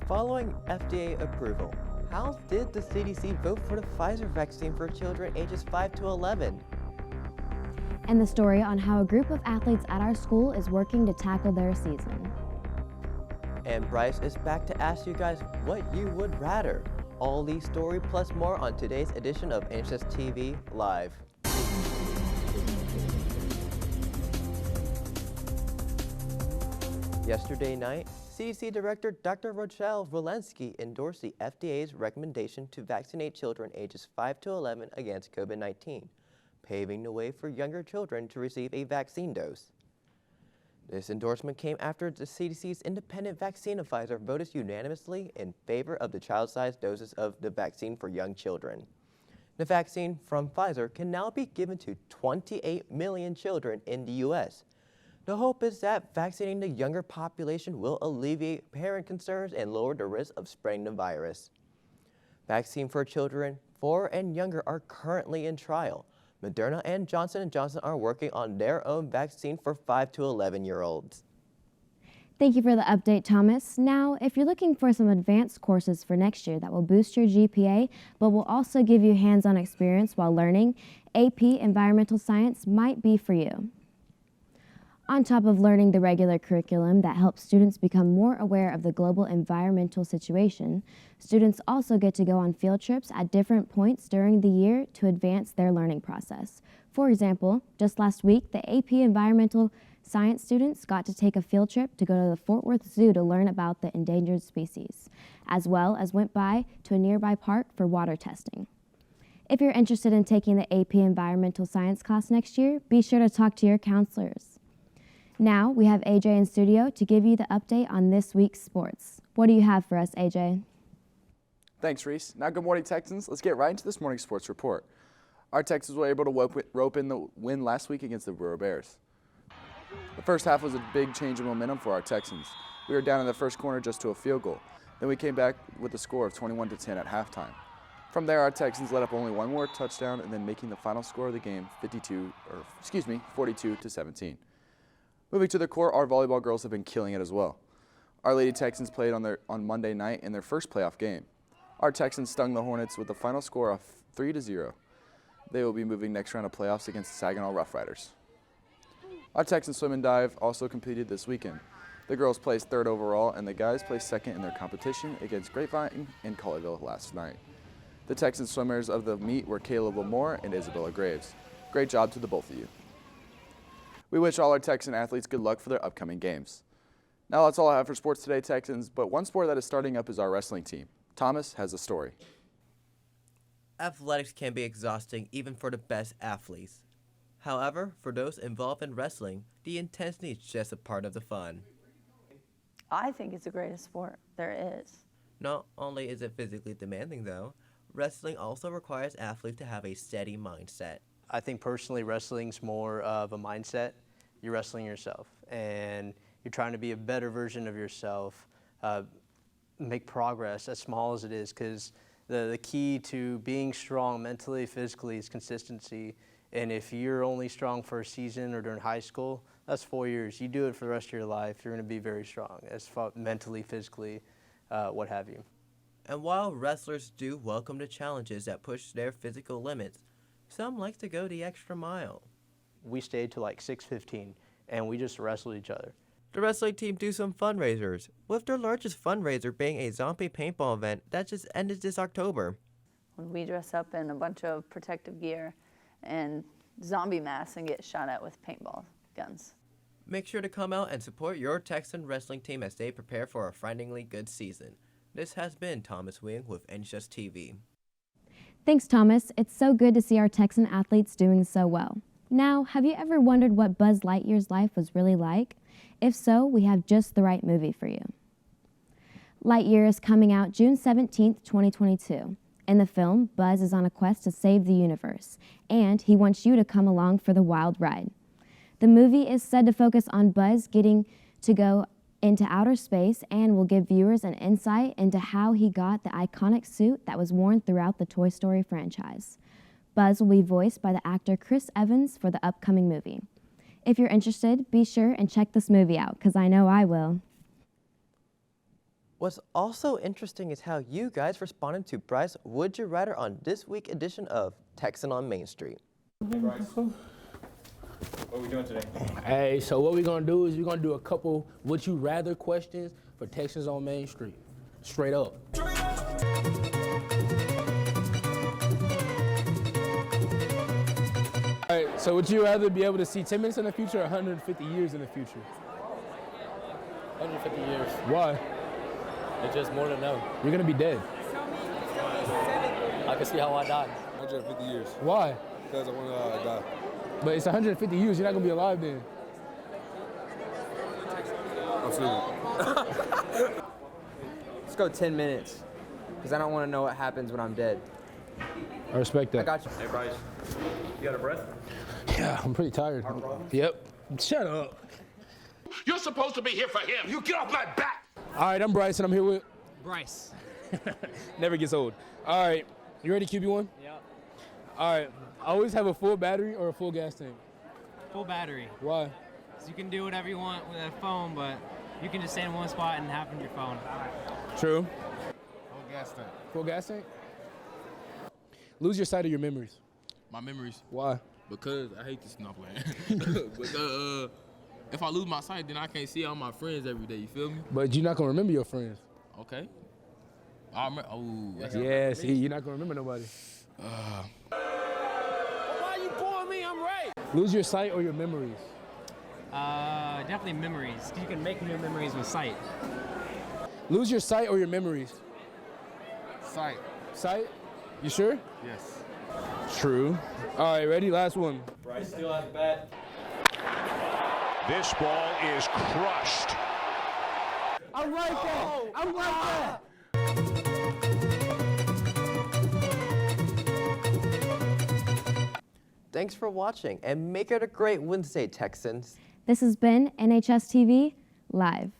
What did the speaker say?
Following FDA approval, how did the CDC vote for the Pfizer vaccine for children ages 5 to 11? And the story on how a group of athletes at our school is working to tackle their season. And Bryce is back to ask you guys what you would rather. All these stories plus more on today's edition of NHSTV Live. Yesterday night, CDC Director Dr. Rochelle Walensky endorsed the FDA's recommendation to vaccinate children ages 5 to 11 against COVID-19, paving the way for younger children to receive a vaccine dose. This endorsement came after the CDC's independent vaccine of Pfizer voted unanimously in favor of the child-sized doses of the vaccine for young children. The vaccine from Pfizer can now be given to 28 million children in the U.S. The hope is that vaccinating the younger population will alleviate parent concerns and lower the risk of spreading the virus. Vaccine for children 4 and younger are currently in trial. Moderna and Johnson & Johnson are working on their own vaccine for 5 to 11-year-olds. Thank you for the update, Thomas. Now, if you're looking for some advanced courses for next year that will boost your GPA, but will also give you hands-on experience while learning, AP Environmental Science might be for you. On top of learning the regular curriculum that helps students become more aware of the global environmental situation, students also get to go on field trips at different points during the year to advance their learning process. For example, just last week, the AP Environmental Science students got to take a field trip to go to the Fort Worth Zoo to learn about the endangered species, as well as went by to a nearby park for water testing. If you're interested in taking the AP Environmental Science class next year, be sure to talk to your counselors. Now, we have AJ in studio to give you the update on this week's sports. What do you have for us, AJ? Thanks, Reese. Now, good morning, Texans. Let's get right into this morning's sports report. Our Texans were able to rope in the win last week against the Brewer Bears. The first half was a big change in momentum for our Texans. We were down in the first quarter just to a field goal. Then we came back with a score of 21-10 at halftime. From there, our Texans let up only one more touchdown and then making the final score of the game 42-17. Moving to the court, our volleyball girls have been killing it as well. Our Lady Texans played on Monday night in their first playoff game. Our Texans stung the Hornets with a final score of 3-0. They will be moving next round of playoffs against the Saginaw Rough Riders. Our Texans swim and dive also competed this weekend. The girls placed 3rd overall and the guys placed 2nd in their competition against Grapevine and Colleyville last night. The Texan swimmers of the meet were Kayla Lamore and Isabella Graves. Great job to the both of you. We wish all our Texan athletes good luck for their upcoming games. Now that's all I have for sports today, Texans, but one sport that is starting up is our wrestling team. Thomas has a story. Athletics can be exhausting even for the best athletes. However, for those involved in wrestling, the intensity is just a part of the fun. I think it's the greatest sport there is. Not only is it physically demanding though, wrestling also requires athletes to have a steady mindset. I think personally wrestling's more of a mindset. You're wrestling yourself and you're trying to be a better version of yourself, make progress as small as it is, because the key to being strong mentally, physically is consistency. And if you're only strong for a season or during high school, that's 4 years. You do it for the rest of your life, you're going to be very strong, as far mentally, physically, what have you. And while wrestlers do welcome the challenges that push their physical limits, some like to go the extra mile. We stayed to like 6:15 and we just wrestled each other. The wrestling team do some fundraisers, with their largest fundraiser being a zombie paintball event that just ended this October. When we dress up in a bunch of protective gear and zombie masks and get shot at with paintball guns. Make sure to come out and support your Texan wrestling team as they prepare for a frighteningly good season. This has been Thomas Wing with NHSTV. Thanks, Thomas. It's so good to see our Texan athletes doing so well. Now, have you ever wondered what Buzz Lightyear's life was really like? If so, we have just the right movie for you. Lightyear is coming out June 17th, 2022. In the film, Buzz is on a quest to save the universe, and he wants you to come along for the wild ride. The movie is said to focus on Buzz getting to go into outer space and will give viewers an insight into how he got the iconic suit that was worn throughout the Toy Story franchise. Buzz will be voiced by the actor Chris Evans for the upcoming movie. If you're interested, be sure and check this movie out, because I know I will. What's also interesting is how you guys responded to Bryce Would You Rather on this week's edition of Texan on Main Street. Bryce, what are we doing today? Hey, so what we're gonna do is we're gonna do a couple would you rather questions for Texans on Main Street. Straight up. All right, so would you rather be able to see 10 minutes in the future or 150 years in the future? 150 years. Why? It's just more to know. You're gonna be dead. I can see how I died. 150 years. Why? Because I want to die. But it's 150 years, you're not gonna be alive then. Absolutely. Let's go 10 minutes, because I don't want to know what happens when I'm dead. I respect that. I got you. Hey, Bryce, you got a breath? Yeah, I'm pretty tired. Yep. Shut up. You're supposed to be here for him. You get off my back. All right, I'm Bryce, and I'm here with Bryce. Never gets old. All right, you ready, QB1? Yep. All right, I always have a full battery or a full gas tank. Full battery. Why? So you can do whatever you want with a phone, but you can just stay in one spot and have your phone. True. Full gas tank. Full gas tank? Lose your sight or your memories. My memories, Why? because I hate this not playing. Because if I lose my sight, then I can't see all my friends every day. You feel me? But you're not gonna remember your friends. Okay. I remember. Oh, that's Yeah, see, you're not gonna remember nobody. Why you pulling me? I'm right. Lose your sight or your memories. Definitely memories. You can make new memories with sight. Lose your sight or your memories. Sight. Sight? You sure? Yes. True. All right, ready? Last one. Bryce still has a bat. This ball is crushed. I like that. I like that. Thanks for watching and make it a great Wednesday, Texans. This has been NHSTV Live.